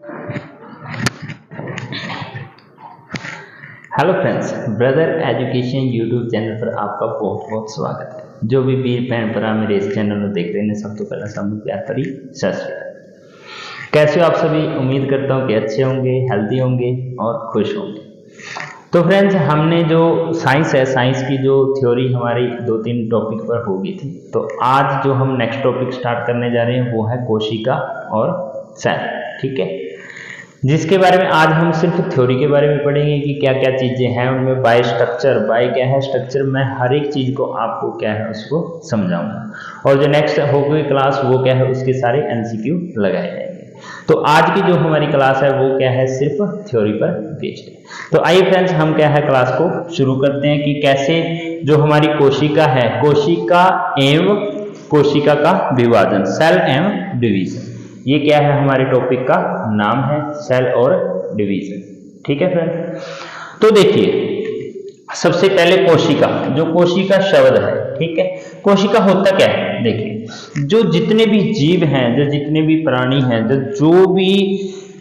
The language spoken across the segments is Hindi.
Hello friends, brother education YouTube channel पर आपका बहुत बहुत स्वागत है। जो भी वीर भैन भरा मेरे इस चैनल में देख रहे हैं, सब तो पहले सब प्यार भरी सत श्री अकाल। कैसे हो आप सभी? उम्मीद करता हूँ कि अच्छे होंगे, हेल्दी होंगे और खुश होंगे। तो फ्रेंड्स, हमने जो साइंस है, साइंस की जो थ्योरी हमारी 2-3 टॉपिक पर हो गई थी, तो आज जो हम नेक्स्ट टॉपिक स्टार्ट करने जा रहे हैं वो है कोशिका और सेल। ठीक है, जिसके बारे में आज हम सिर्फ थ्योरी के बारे में पढ़ेंगे कि क्या क्या चीज़ें हैं उनमें। बाय स्ट्रक्चर, बाय क्या है स्ट्रक्चर, मैं हर एक चीज़ को आपको क्या है उसको समझाऊंगा। और जो नेक्स्ट होगी क्लास वो क्या है, उसके सारे एमसीक्यू लगाए जाएंगे। तो आज की जो हमारी क्लास है वो क्या है, सिर्फ थ्योरी पर बेस्ड है। तो आइए फ्रेंड्स, हम क्या है क्लास को शुरू करते हैं कि कैसे जो हमारी कोशिका है, कोशिका एवं कोशिका का विभाजन, सेल एवं डिवीजन, ये क्या है हमारे टॉपिक का नाम है, सेल और डिवीजन। ठीक है फ्रेंड, तो देखिए सबसे पहले कोशिका, जो कोशिका शब्द है, ठीक है, कोशिका होता क्या है? देखिए, जो जितने भी जीव हैं, जो जितने भी प्राणी हैं, जो भी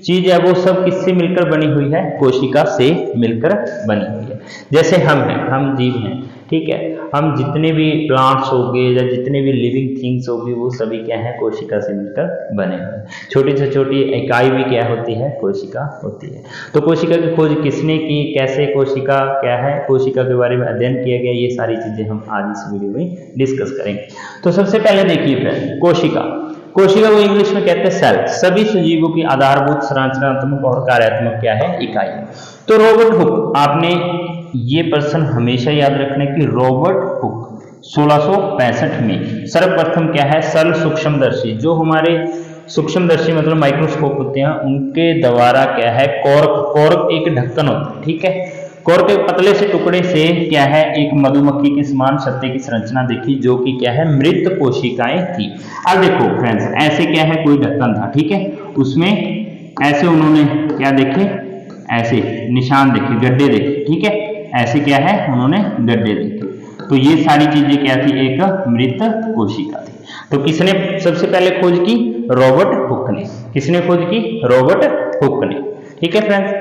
चीज है वो सब किससे मिलकर बनी हुई है? कोशिका से मिलकर बनी हुई है। जैसे हम हैं, हम जीव हैं, ठीक है, हम जितने भी प्लांट्स हो गए या जितने भी लिविंग थिंग्स होगी वो सभी क्या है, कोशिका से मिलकर बने हुए हैं। छोटी से छोटी इकाई भी क्या होती है? कोशिका होती है। तो कोशिका की खोज किसने की, कैसे कोशिका क्या है, कोशिका के बारे में अध्ययन किया गया, ये सारी चीजें हम आज इस वीडियो में डिस्कस करेंगे। तो सबसे पहले देखिए फ्रेंड, कोशिका, कोशिका को इंग्लिश में कहते हैं सेल। सभी सजीवों की आधारभूत संरचनात्मक और कार्यात्मक क्या है? इकाई। तो रॉबर्ट हुक, आपने ये पर्सन हमेशा याद रखना कि रॉबर्ट हुक 1665 में सर्वप्रथम क्या है, सरल सूक्ष्मदर्शी, जो हमारे सूक्ष्मदर्शी मतलब माइक्रोस्कोप होते हैं, उनके द्वारा क्या है, कॉर्क एक ढक्कन होता है, ठीक है, कॉर्क के पतले से टुकड़े से क्या है, एक मधुमक्खी के समान सत्ते की संरचना देखी, जो कि क्या है, मृत कोशिकाएं थी। अब देखो फ्रेंड्स, ऐसे क्या है, कोई ढक्कन था, ठीक है, उसमें ऐसे उन्होंने क्या देखे, ऐसे निशान देखे, गड्ढे देखे, ठीक है, ऐसे क्या है, उन्होंने गड्ढे देखे। तो ये सारी चीजें क्या थी, एक मृत कोशिका थी। तो किसने सबसे पहले खोज की? रॉबर्ट हुक ने। किसने खोज की? रॉबर्ट हुक ने। ठीक है फ्रेंड्स,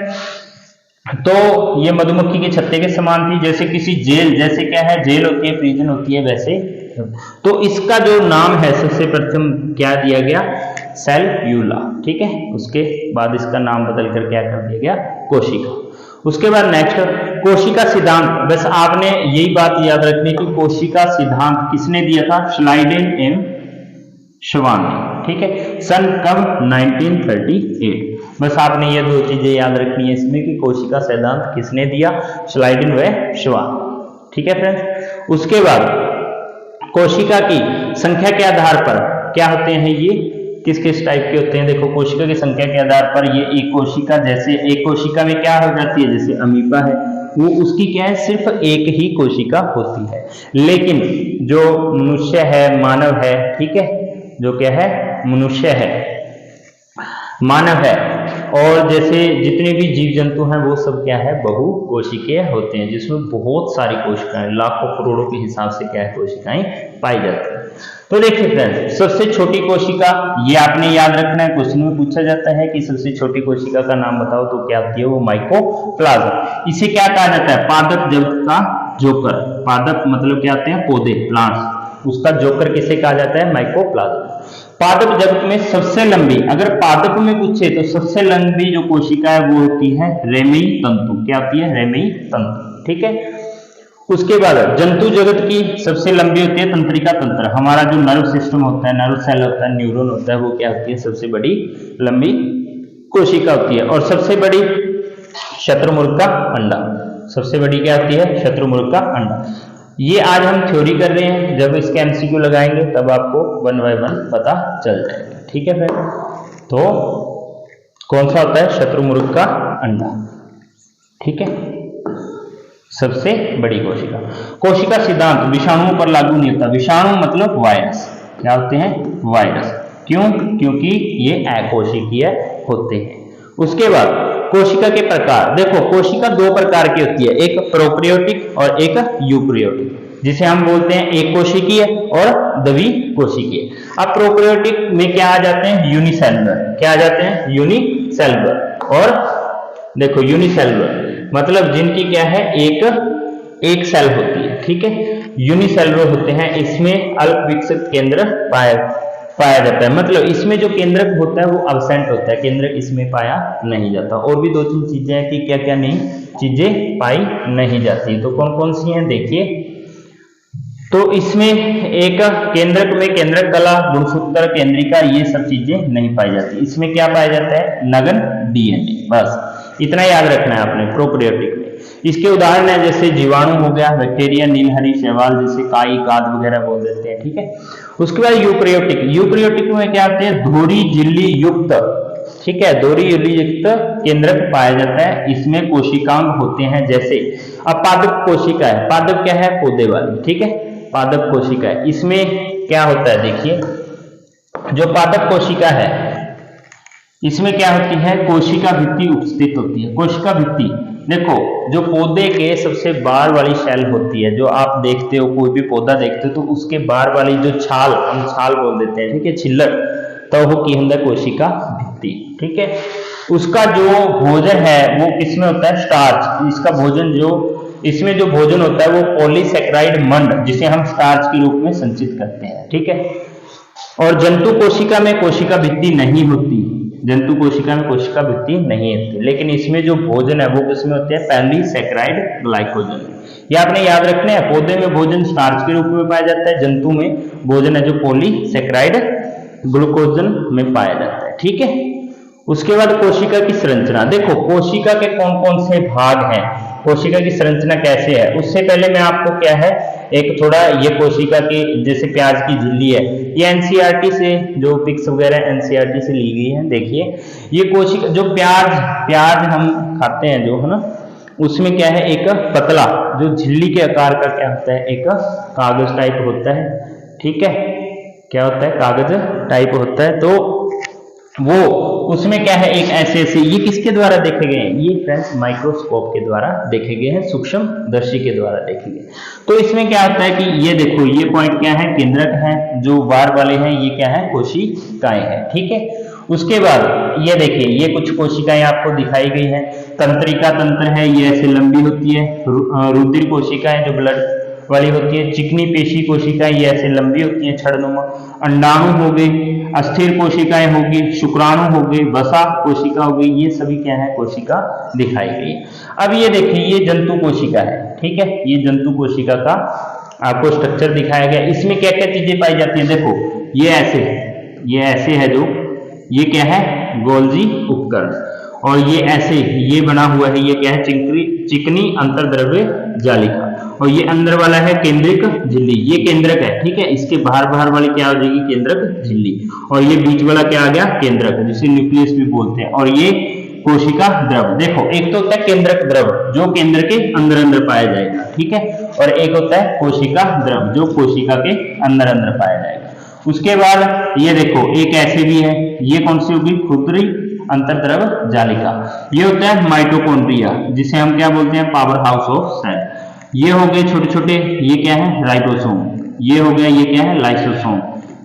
तो ये मधुमक्खी के छत्ते के समान थी, जैसे किसी जेल, जैसे क्या है, जेल होती है, प्रिजन होती है, वैसे। तो इसका जो नाम है सबसे प्रथम क्या दिया गया? सेल्यूला। ठीक है, उसके बाद इसका नाम बदल कर क्या कर दिया गया? कोशिका। उसके बाद नेक्स्ट कोशिका सिद्धांत। बस आपने यही बात याद रखनी कि कोशिका सिद्धांत किसने दिया था? श्लाइडेन एम श्वान ने। ठीक है, सन कब? 1938। बस आपने ये दो चीजें याद रखनी है इसमें कि कोशिका सिद्धांत किसने दिया? श्लाइडेन व श्वान। ठीक है फ्रेंड्स, उसके बाद कोशिका की संख्या के आधार पर क्या होते हैं, ये किस किस टाइप के होते हैं? देखो, कोशिका की संख्या के आधार पर ये एक कोशिका, जैसे एक कोशिका में क्या हो जाती है, जैसे अमीबा है, वो उसकी क्या है, सिर्फ एक ही कोशिका होती है। लेकिन जो मनुष्य है, मानव है, ठीक है, जो क्या है, मनुष्य है, मानव है, और जैसे जितने भी जीव जंतु हैं वो सब क्या है, बहुकोशिकीय होते हैं, जिसमें बहुत सारी कोशिकाएं, लाखों करोड़ों के हिसाब से क्या है, कोशिकाएं पाई जाती हैं। तो देखिए फ्रेंड्स, सबसे छोटी कोशिका, ये आपने याद रखना है, क्वेश्चन में पूछा जाता है कि सबसे छोटी कोशिका का नाम बताओ, तो क्या होती है वो? माइकोप्लाज्म। इसे क्या कहा जाता है? पादप जगत का जोकर। पादप मतलब क्या होते हैं? पौधे, प्लांट्स, उसका जोकर किसे कहा जाता है? माइकोप्लाज्म। पादप जगत में सबसे लंबी, अगर पादप में पूछे तो सबसे लंबी जो कोशिका है वो होती है रेमी तंतु। क्या होती है? रेमी तंतु। ठीक है, उसके बाद जंतु जगत की सबसे लंबी होती है तंत्रिका तंत्र। हमारा जो नर्व सिस्टम होता है, नर्व सेल होता है, न्यूरॉन होता है, वो क्या होती है? सबसे बड़ी लंबी कोशिका होती है। और सबसे बड़ी शत्रुमुर्ग का अंडा। सबसे बड़ी क्या होती है? शत्रुमुर्ग का अंडा। ये आज हम थ्योरी कर रहे हैं, जब इसके एमसीक्यू लगाएंगे तब आपको 1 बाय 1 पता चल जाएगा। ठीक है फ्रेंड, तो कौन सा होता है? शत्रुमुर्ग का अंडा। ठीक है, सबसे बड़ी कोशिका। कोशिका सिद्धांत विषाणुओं पर लागू नहीं होता। विषाणु मतलब वायरस। क्या होते हैं? वायरस। क्यों? क्योंकि ये अकोशिकीय होते हैं। उसके बाद कोशिका के प्रकार। देखो, कोशिका 2 प्रकार की होती है, एक प्रोकैरियोटिक और एक यूकैरियोटिक, जिसे हम बोलते हैं एक कोशिकीय और द्विकोशिकीय। अब प्रोकैरियोटिक में क्या आ जाते हैं? यूनिसेलुलर। क्या आ जाते हैं? यूनिसेलुलर। यूनिसेलुलर, और देखो यूनिसेलुलर मतलब जिनकी क्या है एक सेल होती है, ठीक है, यूनिसेलुलर होते हैं। इसमें अल्प विकसित केंद्र पाया जाता है, मतलब इसमें जो केंद्रक होता है वो अब्सेंट होता है, केंद्रक इसमें पाया नहीं जाता। और भी दो तीन चीजें हैं कि क्या क्या नहीं चीजें पाई नहीं जाती, तो कौन कौन सी हैं देखिए। तो इसमें एक केंद्रक में केंद्रक कला, गुणसूत्र, केंद्रिका, ये सब चीजें नहीं पाई जाती। इसमें क्या पाया जाता है, नगन डीएनए, बस इतना याद रखना है आपने प्रोकैरियोटिक में। इसके उदाहरण है जैसे जीवाणु हो गया, बैक्टीरिया, नीलहरी, शैवाल, जैसे काई, काद वगैरह बोल देते हैं, ठीक है। उसके बाद यूकैरियोटिक, यूकैरियोटिक में क्या आते हैं, धुरी झिल्ली युक्त, ठीक है, धुरी झिल्ली युक्त केंद्रक पाया जाता है। इसमें कोशिकांग होते हैं, जैसे अब पादप कोशिका है, पादप क्या है, पौधे वाली, ठीक है, पादप कोशिका है। इसमें क्या होता है देखिए, जो पादप कोशिका है इसमें क्या होती है, कोशिका भित्ति उपस्थित होती है। कोशिका भित्ति देखो, जो पौधे के सबसे बाहर वाली शेल होती है, जो आप देखते हो कोई भी पौधा देखते हो तो उसके बाहर वाली जो छाल, हम छाल बोल देते हैं, ठीक है, छिल्लक, तो वो की अंदर कोशिका भित्ति, ठीक है। उसका जो भोजन है वो किसमें होता है, स्टार्च। इसका भोजन जो इसमें जो भोजन होता है वो पॉलीसैकेराइड मंड, जिसे हम स्टार्च के रूप में संचित करते हैं, ठीक है। और जंतु कोशिका में कोशिका भित्ति नहीं होती, जंतु कोशिका में कोशिका भित्ति नहीं होती, लेकिन इसमें जो भोजन है वो किसमें होते हैं, पॉलीसैकेराइड ग्लाइकोजन। ये आपने याद रखना है, पौधे में भोजन स्टार्च के रूप में पाया जाता है, जंतु में भोजन है जो पॉलीसैकेराइड ग्लूकोजन में पाया जाता है, ठीक है। उसके बाद कोशिका की संरचना, देखो कोशिका के कौन कौन से भाग हैं, कोशिका की संरचना कैसे है। उससे पहले मैं आपको क्या है एक थोड़ा ये कोशिका की, जैसे प्याज की झिल्ली है, ये एनसीईआरटी से जो पिक्स वगैरह एनसीईआरटी से ली गई है, देखिए ये कोशिका, जो प्याज हम खाते हैं जो है ना, उसमें क्या है एक पतला जो झिल्ली के आकार का क्या होता है, एक कागज टाइप होता है, ठीक है, क्या होता है, कागज टाइप होता है। तो वो उसमें क्या है एक ऐसे ये किसके द्वारा देखे गए हैं, ये फ्रेंड्स माइक्रोस्कोप के द्वारा देखे गए हैं, सूक्ष्म दर्शी के द्वारा देखे गए। तो इसमें क्या होता है कि ये देखो, ये पॉइंट क्या है, केंद्रक है, जो बार वाले हैं ये क्या है, कोशिकाएं हैं, ठीक है। उसके बाद ये देखिए, ये कुछ कोशिकाएं आपको दिखाई गई है। तंत्रिका तंत्र है, ये ऐसे लंबी होती है। रुधिर कोशिकाएं जो ब्लड वाली होती है। चिकनी पेशी कोशिकाएं ये ऐसे लंबी होती है, छड़नुमा। अंडाणु हो गए, अस्थिर कोशिकाएं होगी, शुक्राणु हो गए, वसा कोशिका हो गई, ये सभी क्या है, कोशिका दिखाई गई। अब ये देखिए, ये जंतु कोशिका है, ठीक है, ये जंतु कोशिका का आपको स्ट्रक्चर दिखाया गया। इसमें क्या क्या चीजें पाई जाती हैं, देखो ये ऐसे है, जो ये क्या है, गोल्जी उपकरण, और ये ऐसे ये बना हुआ है, ये क्या है, चिकनी अंतर्द्रव्य जालिका, और ये अंदर वाला है केंद्रक झिल्ली, ये केंद्रक है, ठीक है। इसके बाहर वाली क्या हो जाएगी, केंद्रक झिल्ली, और ये बीच वाला क्या आ गया, केंद्रक, जिसे न्यूक्लियस भी बोलते हैं। और ये कोशिका द्रव, देखो एक तो होता है केंद्रक द्रव जो केंद्र के अंदर पाया जाएगा, ठीक है, और एक होता है कोशिका द्रव जो कोशिका के अंदर पाया जाएगा। उसके बाद ये देखो, एक ऐसे भी है, ये कौन सी होगी, खुदरी अंतर्द्रव जालिका, ये होता है माइटोकॉन्ड्रिया, जिसे हम क्या बोलते हैं, पावर हाउस ऑफ सेल। ये हो गए छोटे छोटे, ये क्या है, राइबोसोम, ये हो गया, ये क्या है, लाइसोसोम,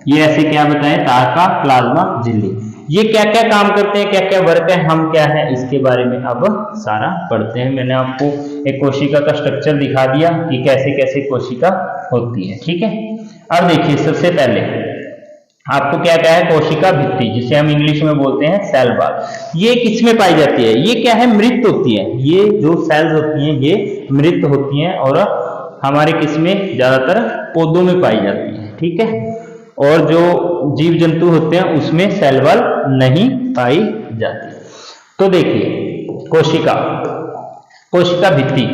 ये ऐसे क्या बताएं, तार का प्लाज्मा झिल्ली। ये क्या क्या काम करते हैं, क्या क्या वर्क है, हम क्या है इसके बारे में अब सारा पढ़ते हैं। मैंने आपको एक कोशिका का स्ट्रक्चर दिखा दिया कि कैसे कैसे कोशिका होती है, ठीक है। अब देखिए, सबसे पहले आपको क्या क्या है, कोशिका भित्ति, जिसे हम इंग्लिश में बोलते हैं सेल वॉल। ये किसमें पाई जाती है, ये क्या है, मृत होती है। ये जो सेल्स होती हैं ये मृत होती हैं, और हमारे किसमें, ज्यादातर पौधों में पाई जाती है, ठीक है। और जो जीव जंतु होते हैं उसमें सेल वॉल नहीं पाई जाती। तो देखिए, कोशिका भित्ति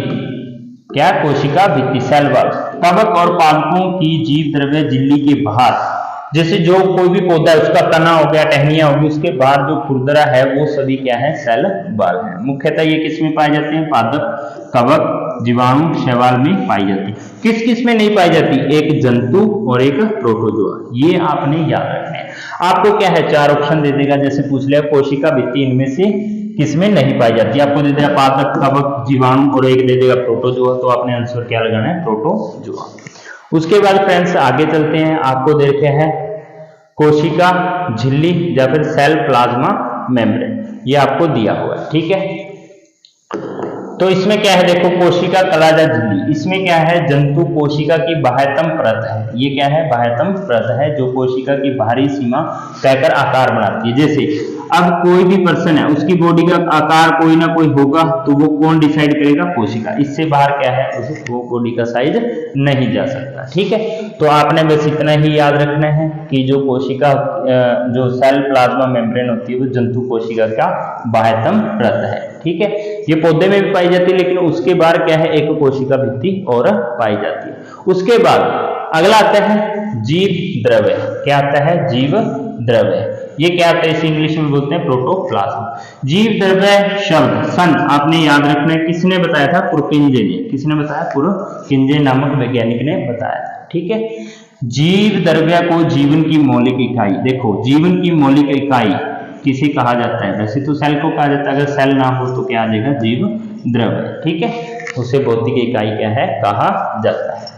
क्या, कोशिका भित्ति, सेल वॉल, कवक और पादपों की जीव द्रव्य झिल्ली के बाहर, जैसे जो कोई भी पौधा है उसका तना हो गया, टहनियां होगी, उसके बाहर जो खुरदरा है वो सभी क्या है, सेल वॉल है। मुख्यतः ये किसमें पाए जाते हैं, पादप, कवक, जीवाणु, शैवाल में पाई जाती है। किस किस में नहीं पाई जाती, एक जंतु और एक प्रोटोजोआ, ये आपने याद रखना है। आपको क्या है, 4 ऑप्शन दे देगा, जैसे पूछ लिया कोशिका भित्ति इनमें से किसमें नहीं पाई जाती, आपको दे देगा पादप, कवक, जीवाणु, और एक दे देगा प्रोटोजोआ, तो आपने आंसर क्या लगाना है, प्रोटोजोआ। उसके बाद फ्रेंड्स आगे चलते हैं, आपको देखे हैं कोशिका झिल्ली या फिर सेल प्लाज्मा मेम्ब्रेन। ये आपको दिया हुआ है, ठीक है। तो इसमें क्या है, देखो कोशिका कलाजा झिल्ली, इसमें क्या है, जंतु कोशिका की बाह्यतम परत है। ये क्या है, बाह्यतम परत है जो कोशिका की बाहरी सीमा तय कर आकार बनाती है। जैसे अब कोई भी पर्सन है, उसकी बॉडी का आकार कोई ना कोई होगा, तो वो कौन डिसाइड करेगा, कोशिका। इससे बाहर क्या है, उसे वो बॉडी का साइज नहीं जा सकता, ठीक है। तो आपने बस इतना ही याद रखना है कि जो कोशिका जो सेल प्लाज्मा मेम्ब्रेन होती है वो जंतु कोशिका का बाह्यतम परत है, ठीक है। ये पौधे में भी पाई जाती है, लेकिन उसके बाहर क्या है, एक कोशिका भित्ति और पाई जाती है। उसके बाद अगला आता है जीव द्रव्य। क्या आता है, जीव द्रव्य। ये क्या आता है, इसे इंग्लिश में बोलते हैं प्रोटोप्लाज्म। जीव द्रव्य शब्द सन आपने याद रखना है, किसने बताया था, पुरकिंजे ने। किसने बताया, पुरकिंजे नामक वैज्ञानिक ने बताया था, ठीक है। जीव द्रव्य को जीवन की मौलिक इकाई, देखो जीवन की मौलिक इकाई किसे कहा जाता है, वैसे तो सेल को कहा जाता है, अगर सेल ना हो तो क्या आ जाएगा, जीव द्रव्य, ठीक है। उसे भौतिक इकाई क्या है, कहा जाता है।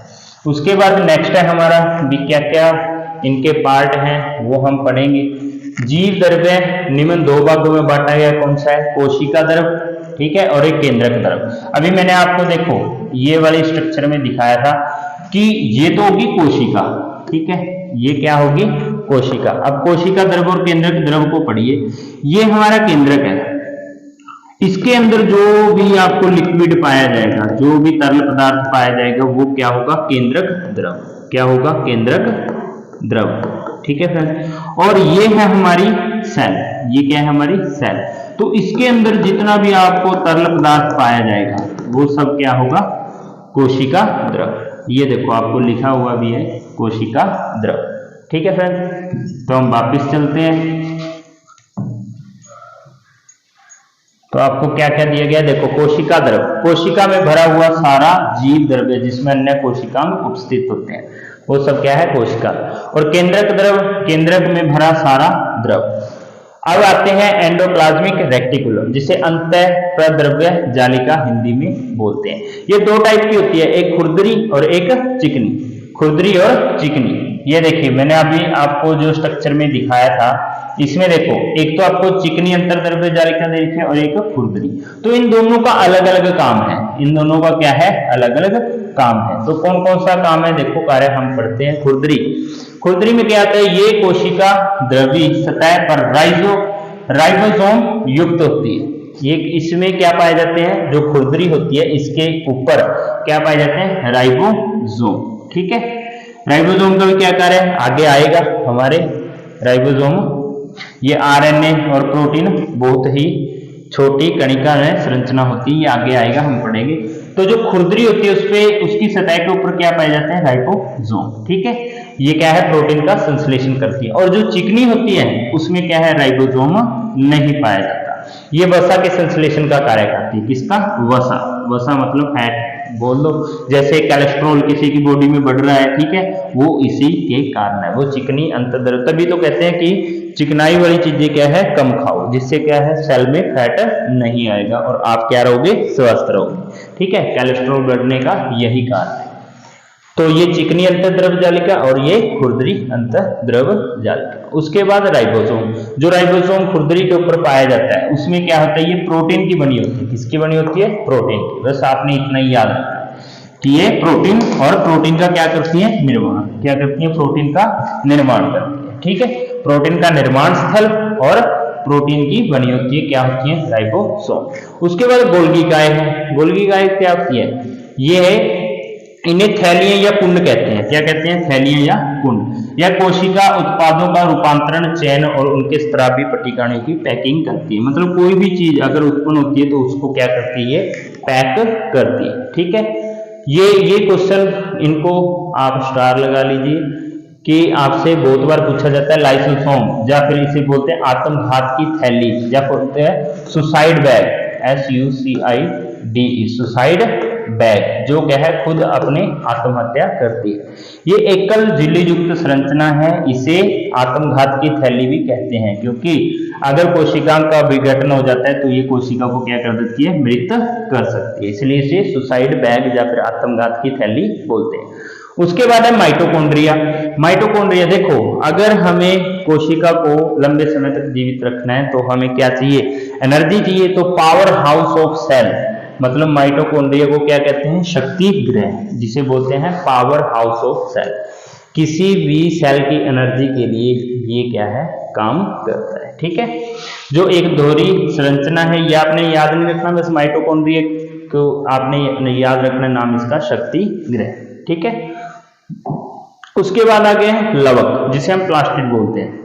उसके बाद नेक्स्ट है हमारा भी क्या क्या इनके पार्ट हैं वो हम पढ़ेंगे। जीव द्रव्य निम्न दो भागों में बांटा गया, कौन सा है, कोशिका द्रव, ठीक है, और एक केंद्रक द्रव। अभी मैंने आपको देखो ये वाले स्ट्रक्चर में दिखाया था कि ये तो होगी कोशिका, ठीक है, ये क्या होगी, कोशिका। अब कोशिका द्रव और केंद्रक द्रव को पढ़िए। ये हमारा केंद्रक है, इसके अंदर जो भी आपको लिक्विड पाया जाएगा, जो भी तरल पदार्थ पाया जाएगा वो क्या होगा, केंद्रक द्रव। क्या होगा, केंद्रक द्रव, ठीक है फ्रेंड। और ये है हमारी सेल, ये क्या है, हमारी सेल। तो इसके अंदर जितना भी आपको तरल पदार्थ पाया जाएगा वो सब क्या होगा, कोशिका द्रव। ये देखो आपको लिखा हुआ भी है कोशिका द्रव, ठीक है फ्रेंड। तो हम वापिस चलते हैं। तो आपको क्या क्या दिया गया, देखो कोशिका द्रव, कोशिका में भरा हुआ सारा जीव द्रव्य जिसमें अन्य कोशिकांग उपस्थित होते हैं वो सब क्या है, कोशिका। और केंद्रक द्रव, केंद्रक में भरा सारा द्रव। अब आते हैं एंडोप्लाज्मिक रेक्टिकुलम, जिसे अंतः प्रद्रव्य जालिका हिंदी में बोलते हैं। ये दो टाइप की होती है, एक खुरदरी और एक चिकनी। खुरदरी और चिकनी, ये देखिए मैंने अभी आपको जो स्ट्रक्चर में दिखाया था, इसमें देखो एक तो आपको चिकनी अंतर्द्रव्य जालिका दे रखी है और एक खुरदरी। तो इन दोनों का अलग अलग काम है, इन दोनों का क्या है, अलग अलग काम है। तो कौन कौन सा काम है, देखो कार्य हम पढ़ते हैं। खुरदरी, खुरदरी में क्या आता है, ये कोशिका द्रवी सतह पर राइबोसोम युक्त होती है। ये इसमें क्या पाए जाते हैं, जो खुरदरी होती है इसके ऊपर क्या पाए जाते हैं, राइबोसोम, ठीक है। राइबोसोम का भी क्या कार्य है, आगे आएगा हमारे राइबोसोम। ये आरएनए और प्रोटीन बहुत ही छोटी कणिका में संरचना होती है, ये आगे आएगा हम पढ़ेंगे। तो जो खुरदरी होती है उसपे उसकी सतह के ऊपर क्या पाए जाते हैं, राइबोसोम, ठीक है। ये क्या है, प्रोटीन का संश्लेषण करती है। और जो चिकनी होती है उसमें क्या है, राइबोसोम नहीं पाया जाता। ये वसा के संश्लेषण का कार्य करती है, किसका, वसा। वसा मतलब फैट बोल दो, जैसे कोलेस्ट्रॉल किसी की बॉडी में बढ़ रहा है, ठीक है, वो इसी के कारण है, वो चिकनी अंतर्द्रव। तभी तो कहते हैं कि चिकनाई वाली चीजें क्या है, कम खाओ, जिससे क्या है, सेल में फैट नहीं आएगा और आप क्या रहोगे, स्वस्थ रहोगे, ठीक है। कोलेस्ट्रॉल बढ़ने का यही कारण है। तो ये चिकनी अंतर्द्रव जालिका और ये खुरदरी अंतर्द्रव जालिका। उसके बाद राइबोसोम, जो राइबोसोम खुरदरी के ऊपर पाया जाता है उसमें क्या होता है, ये प्रोटीन की बनी होती है। किसकी बनी होती है, प्रोटीन की। बस आपने इतना ही याद रखना कि ये प्रोटीन, और प्रोटीन का क्या करती है, निर्माण। क्या करती है, प्रोटीन का निर्माण करती है, ठीक है। प्रोटीन का निर्माण स्थल और प्रोटीन की बनी होती है क्या होती है, राइबोसोम। उसके बाद गोल्गी काय है। गोल्गी काय क्या होती है, ये है, इन्हें थैलियां या कुंड कहते हैं। क्या कहते हैं, थैलियां या कुंड। यह कोशिका उत्पादों का रूपांतरण, चयन और उनके स्त्रावी पट्टिकाओं की पैकिंग करती है। मतलब कोई भी चीज अगर उत्पन्न होती है तो उसको क्या करती है, पैक करती है, ठीक है। ये क्वेश्चन इनको आप स्टार लगा लीजिए कि आपसे बहुत बार पूछा जाता है लाइसोसोम, या फिर इसे बोलते हैं आत्मघात की थैली, या बोलते हैं suicide bag, SUCIDE, suicide bag, जो क्या है, खुद अपने आत्महत्या करती है। ये एकल झिल्ली युक्त संरचना है, इसे आत्मघात की थैली भी कहते हैं, क्योंकि अगर कोशिका का विघटन हो जाता है तो ये कोशिका को क्या कर देती है, मृत कर सकती है, इसलिए इसे सुसाइड बैग या फिर आत्मघात की थैली बोलते हैं। उसके बाद है माइटोकॉन्ड्रिया। माइटोकॉन्ड्रिया देखो, अगर हमें कोशिका को लंबे समय तक जीवित रखना है तो हमें क्या चाहिए, एनर्जी चाहिए तो पावर हाउस ऑफ सेल, मतलब माइटोकॉन्ड्रिया को क्या कहते हैं, शक्ति गृह, जिसे बोलते हैं पावर हाउस ऑफ सेल। किसी भी सेल की एनर्जी के लिए ये क्या है, काम करता है। ठीक है, जो एक दोहरी संरचना है, ये आपने याद नहीं रखना, बस माइटोकॉन्ड्रिया को आपने याद रखना नाम इसका शक्ति गृह। ठीक है, उसके बाद आगे है लवक, जिसे हम प्लास्टिड बोलते हैं।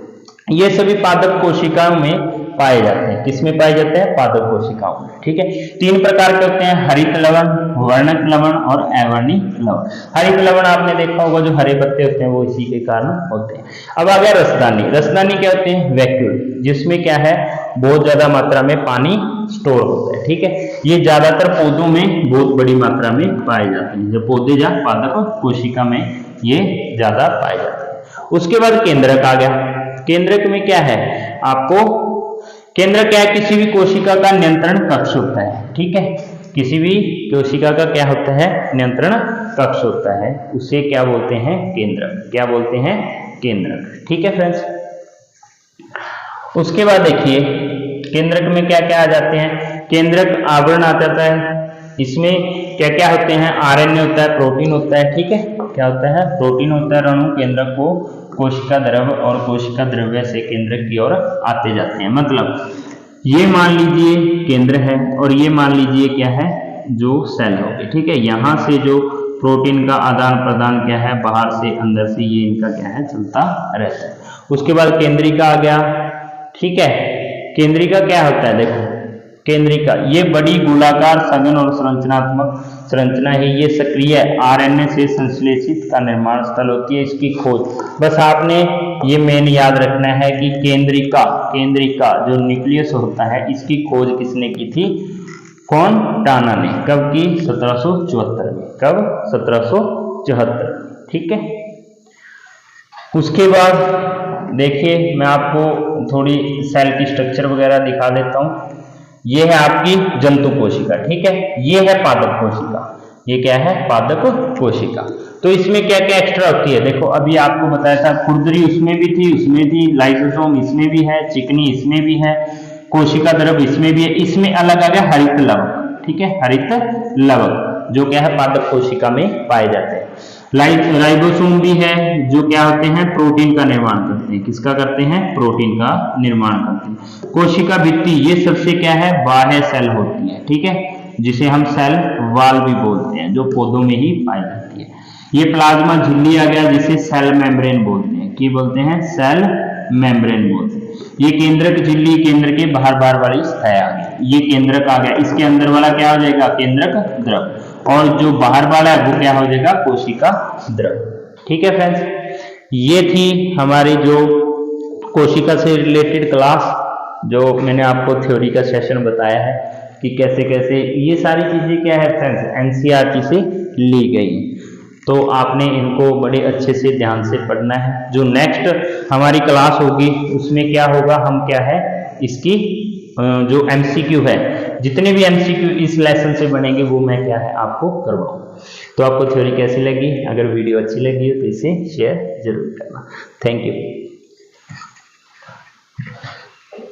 ये सभी पादप कोशिकाओं में पाए जाते हैं। किसमें पाए जाते हैं, पादप कोशिकाओं में। ठीक है, 3 प्रकार के होते हैं, हरित लवण, वर्णक लवण और अवर्णीय लवण। हरित लवण आपने देखा होगा, जो हरे पत्ते होते हैं वो इसी के कारण होते हैं। अब आ गया रसदानी। रसदानी क्या होते हैं, वैक्यूल, जिसमें क्या है, बहुत ज्यादा मात्रा में पानी स्टोर होता है। ठीक है, ये ज्यादातर पौधों में बहुत बड़ी मात्रा में पाए जाते हैं, जो पौधे या पादप कोशिका में ये ज्यादा पाए जाते हैं। उसके बाद केंद्रक आ गया। केंद्रक में क्या है, आपको केंद्र क्या है, किसी भी कोशिका का नियंत्रण कक्ष होता है। ठीक है, किसी भी कोशिका का क्या होता है, नियंत्रण कक्ष होता है, उसे क्या बोलते हैं, केंद्रक। क्या बोलते हैं, केंद्रक। ठीक है फ्रेंड्स, उसके बाद देखिए केंद्रक में क्या क्या आ जाते हैं। केंद्रक आवरण आ जाता है, इसमें क्या क्या होते हैं, आरएनए होता है, प्रोटीन होता है। ठीक है, क्या होता है, प्रोटीन होता है। अणु केंद्रक को कोशिका द्रव और कोशिका द्रव्य से केंद्रक की ओर आते जाते हैं। मतलब ये मान लीजिए केंद्र है और ये मान लीजिए क्या है, जो सेल हो गए। ठीक है, यहाँ से जो प्रोटीन का आदान प्रदान क्या है, बाहर से अंदर से, ये इनका क्या है, चलता रहता है। उसके बाद केंद्रिका आ गया। ठीक है, केंद्रिका क्या होता है, देखो केंद्रिका ये बड़ी गोलाकार सघन और संरचनात्मक संरचना है। ये सक्रिय आरएनए से संश्लेषित का निर्माण स्थल होती है। इसकी खोज, बस आपने ये मेन याद रखना है कि केंद्रिका, केंद्रिका जो न्यूक्लियस होता है, इसकी खोज किसने की थी, कौन, टाना ने। कब की, 1774 में। कब, 1774। ठीक है, उसके बाद देखिए मैं आपको थोड़ी सेल की स्ट्रक्चर वगैरह दिखा देता हूँ। ये है आपकी जंतु कोशिका। ठीक है, ये है पादप कोशिका। ये क्या है, पादप कोशिका। तो इसमें क्या क्या एक्स्ट्रा होती है, देखो अभी आपको बताया था, खुरदरी उसमें भी थी, उसमें थी, लाइसोसोम इसमें भी है, चिकनी इसमें भी है, कोशिका द्रव इसमें भी है। इसमें अलग आ गया हरित लवक। ठीक है, हरित लवक जो क्या है, पादप कोशिका में पाए जाते हैं। राइबोसोम भी है, जो क्या होते हैं, प्रोटीन का निर्माण करते हैं। किसका करते हैं, प्रोटीन का निर्माण करते हैं। कोशिका भित्ति, ये सबसे क्या है, बाह्य सेल होती है। ठीक है, जिसे हम सेल वाल भी बोलते हैं, जो पौधों में ही पाई जाती है। ये प्लाज्मा झिल्ली आ गया, जिसे सेल मेम्ब्रेन बोलते हैं। की बोलते हैं, सेल मेम्ब्रेन बोलते हैं। ये केंद्रक झिल्ली, केंद्र के बाहर वाली सतह आ गई, ये केंद्रक आ गया। इसके अंदर वाला क्या हो जाएगा, केंद्रक द्रव, और जो बाहर वाला है वो क्या हो जाएगा, कोशिका द्रव। ठीक है फ्रेंड्स, ये थी हमारी जो कोशिका से रिलेटेड क्लास, जो मैंने आपको थ्योरी का सेशन बताया है कि कैसे कैसे ये सारी चीजें क्या है फ्रेंड्स, एनसीईआरटी से ली गई। तो आपने इनको बड़े अच्छे से ध्यान से पढ़ना है। जो नेक्स्ट हमारी क्लास होगी उसमें क्या होगा, हम क्या है, इसकी जो एमसीक्यू है, जितने भी एमसीक्यू इस लेसन से बनेंगे वो मैं क्या है आपको करवाऊँ। तो आपको थ्योरी कैसी लगी, अगर वीडियो अच्छी लगी हो तो इसे शेयर जरूर करना। Thank you.